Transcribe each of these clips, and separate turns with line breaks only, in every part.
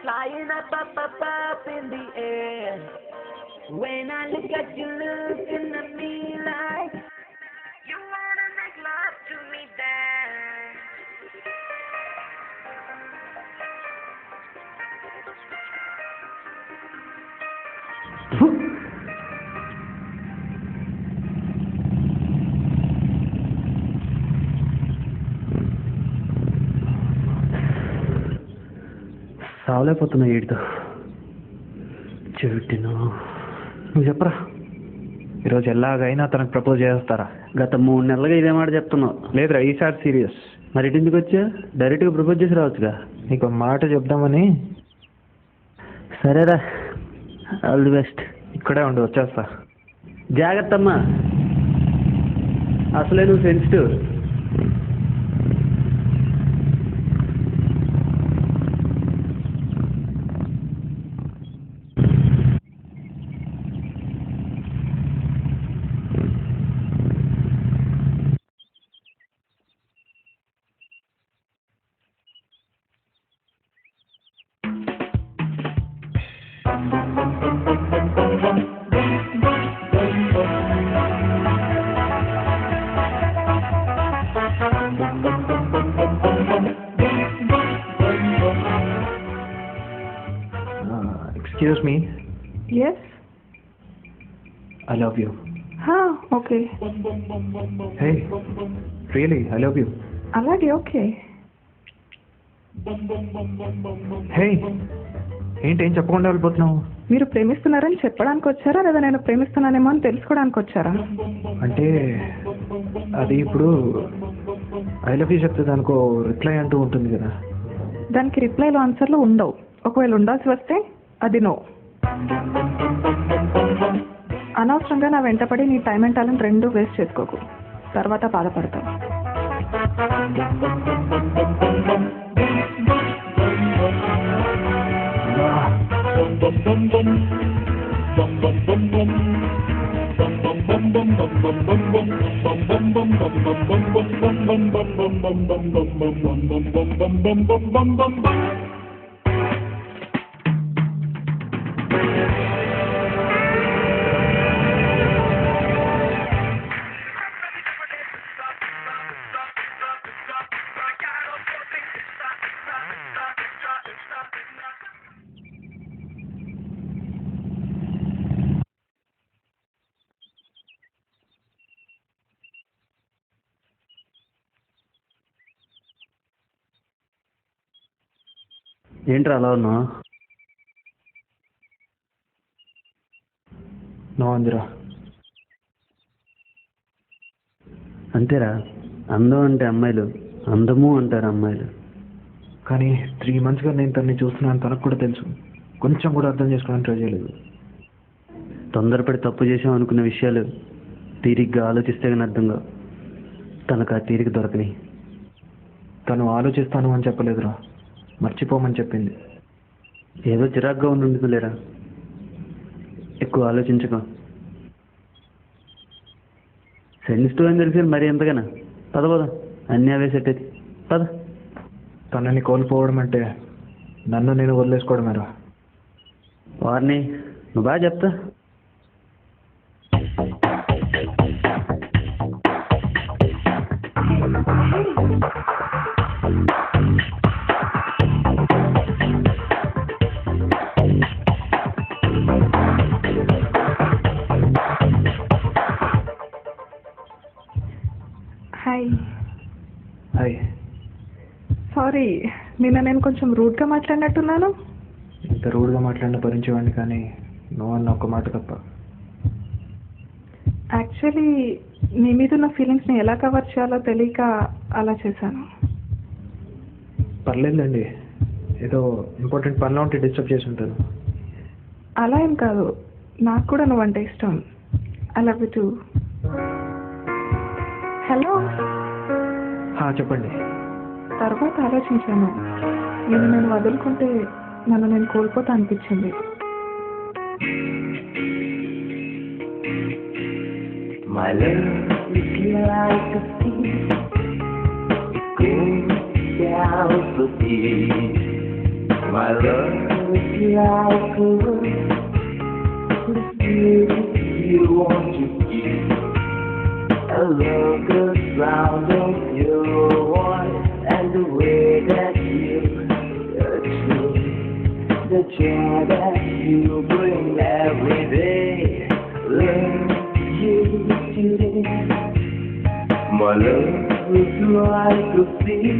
Flying up, up, up, up in the air. When I look at you looking at me like you wanna make love to me there.
సావలేకపోతున్నా వీడితో. చెవిటిను నువ్వు చెప్పరా, ఈరోజు ఎలాగైనా తనకు propose చేస్తారా? గత 3 నెలలుగా ఇదే మాట చెప్తున్నావు. లేదురా, ఈసారి సీరియస్. మరి ఇటు ఎందుకు వచ్చా? డైరెక్ట్గా ప్రపోజ్ చేసి రావచ్చుగా. నీకు మాట చెప్దామని. సరేరా, ఆల్ ది బెస్ట్. ఇక్కడే ఉండి వచ్చేస్తా. జాగ్రత్త అమ్మా, అసలే నువ్వు sensitive. Excuse me.
Yes.
I love you.
Okay.
Hey, really, I love you.
Already okay.
Hey, ఏం చెప్పకుండా వెళ్ళిపోతున్నావు?
మీరు ప్రేమిస్తున్నారని చెప్పడానికి వచ్చారా, లేదా నేను ప్రేమిస్తున్నానేమో అని తెలుసుకోవడానికి వచ్చారా?
అంటే అది ఇప్పుడు ఐ లవ్ యూ చెప్తే దానికో రిప్లై అంటూ ఉంటుంది కదా.
దానికి రిప్లైలో ఆన్సర్లు ఉండవు. ఒకవేళ ఉండాల్సి వస్తే అది నో. అనవసరంగా నా వెంటపడి నీ టైం అండ్ టాలెంట్ 2 వేస్ట్ చేసుకోకు, తర్వాత బాధపడతావు. ఏంట్రా అలా ఉన్నా? నో అందిరా. అంతేరా, అందం అంటే అమ్మాయిలు, అందము అంటారు అమ్మాయిలు. కానీ 3 monthsగా నేను తనని చూస్తున్నాను, తనకు కూడా తెలుసు. కొంచెం కూడా అర్థం చేసుకోవడానికి ట్రై చేయలేదు. తొందరపడి తప్పు చేసాం అనుకున్న విషయాలు తీరిగ్గా ఆలోచిస్తే కానీ అర్థంగా తనకు ఆ తీరిక దొరకని. తను ఆలోచిస్తాను అని చెప్పలేదురా, మర్చిపోమని చెప్పింది. ఏదో చిరాగ్గా ఉంటుంది లేరా, ఎక్కువ ఆలోచించక. సెన్సిటివ్ అని తెలిసి మరి ఎంతగానా? పద అన్నీ అవే సెట్ అయితే పద. తనని కోల్పోవడం అంటే నన్ను నేను వదిలేసుకోవడమేరా. వారిని నువ్వు బాగా చెప్తా.
హాయ్.
హాయ్.
సారీ, నిన్న నేను కొంచెం రూడ్గా మాట్లాడినట్టున్నాను.
ఇంత రూడ్గా మాట్లాడిన భరించేవాడిని, కానీ నువ్వు అన్న ఒక్క మాట తప్ప.
యాక్చువల్లీ నీ మీద ఉన్న ఫీలింగ్స్ని ఎలా కవర్ చేయాలో తెలియక అలా చేశాను.
పర్లేదులేండి, ఏదో ఇంపార్టెంట్ పనిలో ఉంటే డిస్టర్బ్ చేసి ఉంటాను.
అలా ఏం కాదు, నాకు కూడా నువ్వంటే ఇష్టం. I love you two. Hello.
చెప్పండి.
తర్వాత ఆలోచించాను, నేను వదులుకుంటే నన్ను నేను కోల్పోతా అనిపించింది.
My love is like a sea, it goes down so deep. My love is like a rose, the spirit you want to keep. I love the sound of your voice and the way that you touch me, the joy that you bring every day. Love you today. My love is like a sea,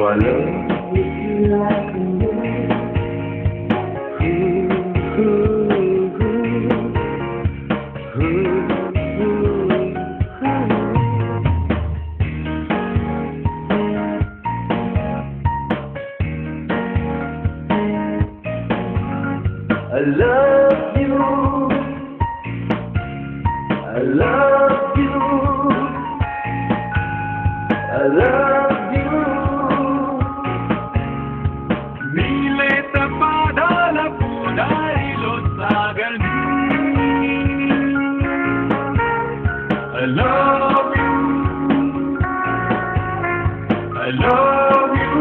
my love is like a wave. I love you, I love you, I love you. నీలేత పాదాల పూదారిలో సాగని. I love you, I love you.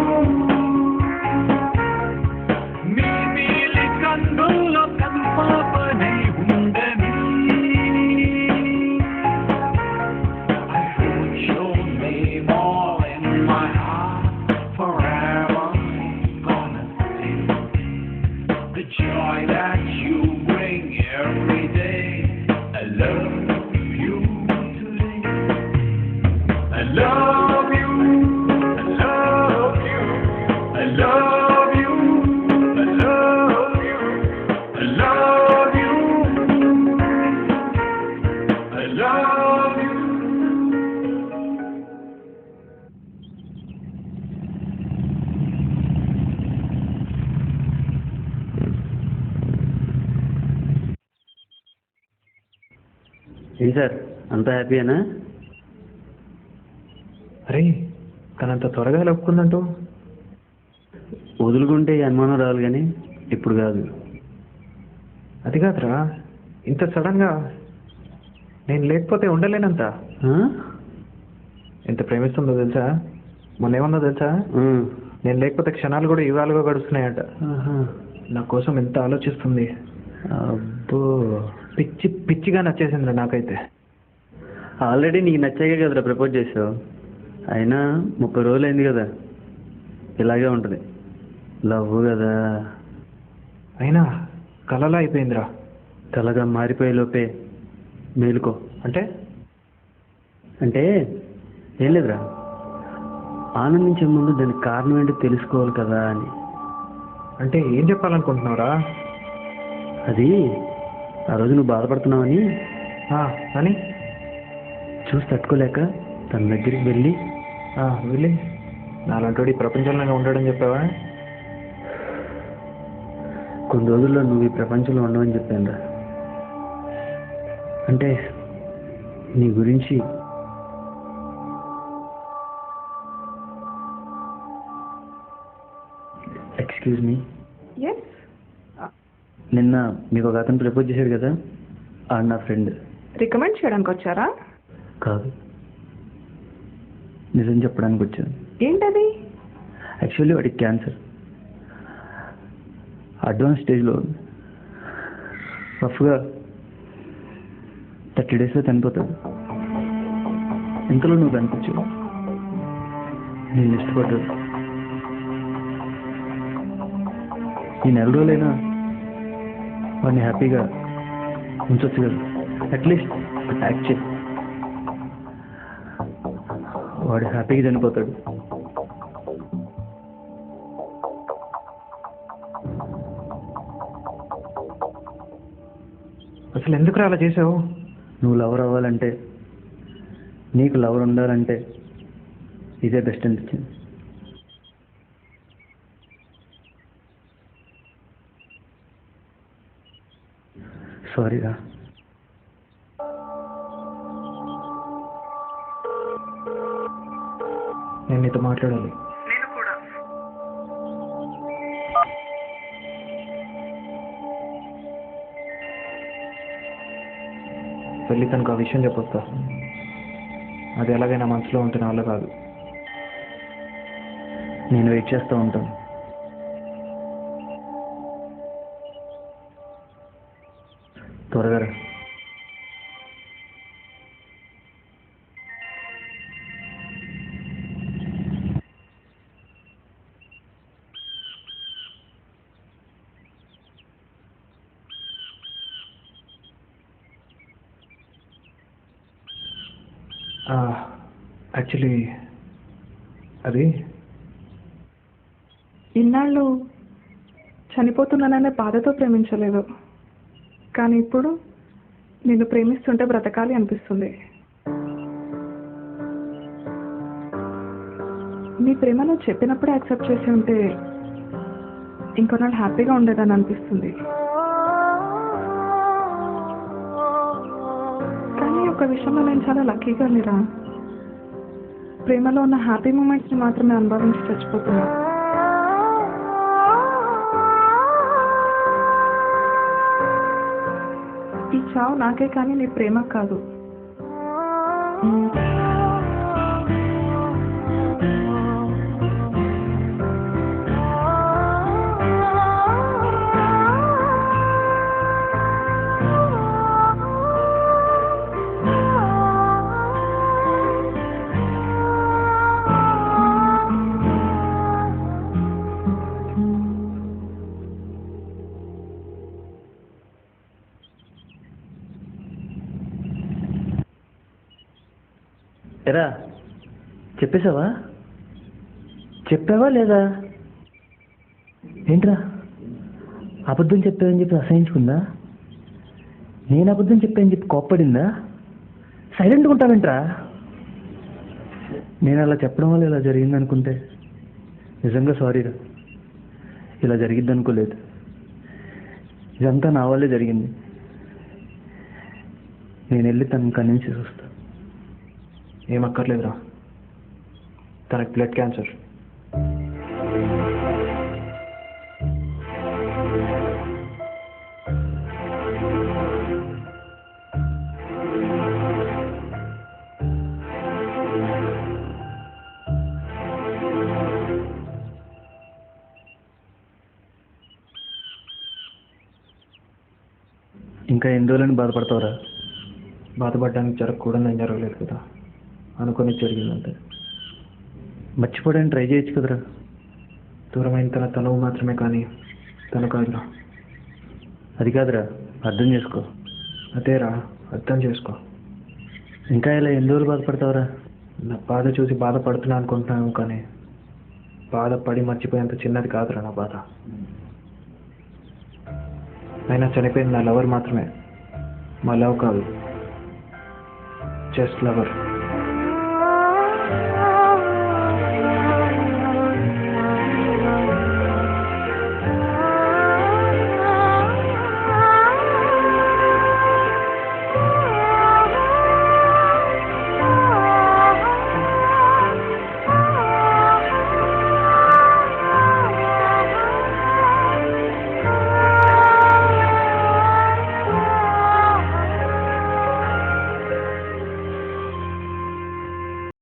నీ నీలి కన్నుల్లో కనుపాపనై ఉండని. I put your name all in my heart, forever gonna stay. The joy that you bring every day. I love you today. I love you, I love you, I love you, I love you, I love you, I love you.
ఏం sir, అంతా హ్యాపీయేనా?
అరే, తనంత త్వరగా ఎలా ఒప్పుకుందంటూ?
వదులుకుంటే ఈ అనుమానం రావాలి, కానీ ఇప్పుడు కాదు.
అది కాదురా, ఇంత సడన్గా. నేను లేకపోతే ఉండలేనంత.
ఆ?
ఎంత ప్రేమిస్తుందో తెలుసా? మొన్న ఏమన్నా తెలుసా? నేను లేకపోతే క్షణాలు కూడా యుగాలుగా గడుస్తున్నాయంట.
ఆహా.
నా కోసం ఎంత ఆలోచిస్తుంది.
అబ్బో,
పిచ్చి పిచ్చిగా నచ్చేసిందిరా నాకైతే.
ఆల్రెడీ నీకు నచ్చాకే కదరా ప్రపోజ్ చేసావు. అయినా 30 రోజులు అయింది కదా, ఇలాగే ఉంటుంది. లవ్ కదా.
అయినా కలలా అయిపోయిందిరా.
కలగా మారిపోయే లోపే మేలుకో.
అంటే
అంటే ఏం లేదురా, ఆనందించే ముందు దానికి కారణం ఏంటో తెలుసుకోవాలి కదా అని.
అంటే ఏం చెప్పాలనుకుంటున్నావురా?
అది ఆ రోజు నువ్వు బాధపడుతున్నావని
అని
చూసి తట్టుకోలేక తన దగ్గరికి వెళ్ళి
వెళ్ళి నాలంటోడు ఈ ప్రపంచంలో ఉండడని చెప్పావా?
కొన్ని రోజుల్లో నువ్వు ఈ ప్రపంచంలో ఉండవని చెప్పానురా. అంటే నీ గురించి ఎక్స్క్యూజ్ మీ,
ఎస్.
నిన్న మీకు ఒక అతను ప్రపోజ్ చేశాడు కదా, ఆడు నా ఫ్రెండ్.
రికమెండ్ చేయడానికి వచ్చారా?
కాదు, నిజం చెప్పడానికి వచ్చాను.
ఏంటది?
యాక్చువల్లీ వాడికి క్యాన్సర్. అడ్వాన్స్ స్టేజ్లో రఫ్గా 30 డేస్లో చనిపోతాడు. ఇంతలో నువ్వు కనిపించావు. నేను ఇష్టపడ్డాడు. ఈ 4 రోజులైనా వాడిని హ్యాపీగా ఉంచొచ్చు కదా, అట్లీస్ట్ యాక్ట్ చేయి. వాడు హ్యాపీగా చనిపోతాడు.
అసలు ఎందుకు అలా చేసావు?
నువ్వు లవర్ అవ్వాలంటే, నీకు లవర్ ఉండాలంటే ఇదే బెస్ట్ అనిపించింది. సారీరా.
నేను నీతో మాట్లాడాలి. వెళ్ళి తనకు ఆ విషయం చెప్పొస్తా. అది ఎలాగైనా మనసులో ఉంటే నా వల్ల కాదు.
నేను వెయిట్ చేస్తూ ఉంటాను. త్వరగా రా.
యాక్చువల్లీ అది
ఇన్నాళ్ళు చనిపోతున్నాననే బాధతో ప్రేమించలేదు, కానీ ఇప్పుడు నిన్ను ప్రేమిస్తుంటే బ్రతకాలి అనిపిస్తుంది. నీ ప్రేమ నువ్వు చెప్పినప్పుడే యాక్సెప్ట్ చేసి ఉంటే ఇంకొన్నాళ్ళు హ్యాపీగా ఉండేదని అనిపిస్తుంది. కానీ ఒక విషయంలో నేను చాలా లక్కీగా లేరా, ప్రేమలో ఉన్న హ్యాపీ మూమెంట్స్ని మాత్రమే అనుభవించి చచ్చిపోతున్నా. ఈ చావు నాకే కానీ నీ ప్రేమ కాదు.
ఎరా, చెప్పేశావా? చెప్పావా లేదా? ఏంట్రా అబద్ధం చెప్పావని చెప్పి అసహించుకుందా? నేను అబద్ధం చెప్పానని చెప్పి కోప్పడిందా? సైలెంట్గా ఉంటావేంట్రా? నేను అలా చెప్పడం వల్ల ఇలా జరిగింది అనుకుంటే నిజంగా సారీరా. ఇలా జరిగిద్ది అనుకోలేదు. ఇదంతా నా వల్లే జరిగింది. నేను వెళ్ళి తనని కన్విన్స్ వస్తా.
ఏమక్కర్లేదురా, తనకి బ్లడ్ క్యాన్సర్.
ఇంకా ఎన్ని రోజులని బాధపడతావురా?
బాధపడడానికి జరగకూడదు, ఏం జరగలేదు కదా, అనుకుని జరిగిందంటే.
మర్చిపోవడానికి ట్రై చేయొచ్చు కదరా.
దూరమైన తనువు మాత్రమే కానీ తను కాదురా.
అది కాదురా, అర్థం చేసుకో.
అదేరా, అర్థం చేసుకో.
ఇంకా ఇలా ఎన్ని రోజులు బాధపడతావురా?
నా బాధ చూసి బాధపడుతున్నా అనుకుంటున్నాను, కానీ బాధపడి మర్చిపోయేంత చిన్నది కాదురా నా బాధ. అయినా చనిపోయింది నా లవర్ మాత్రమే, మా లవ్ కాదు, జస్ట్ లవర్.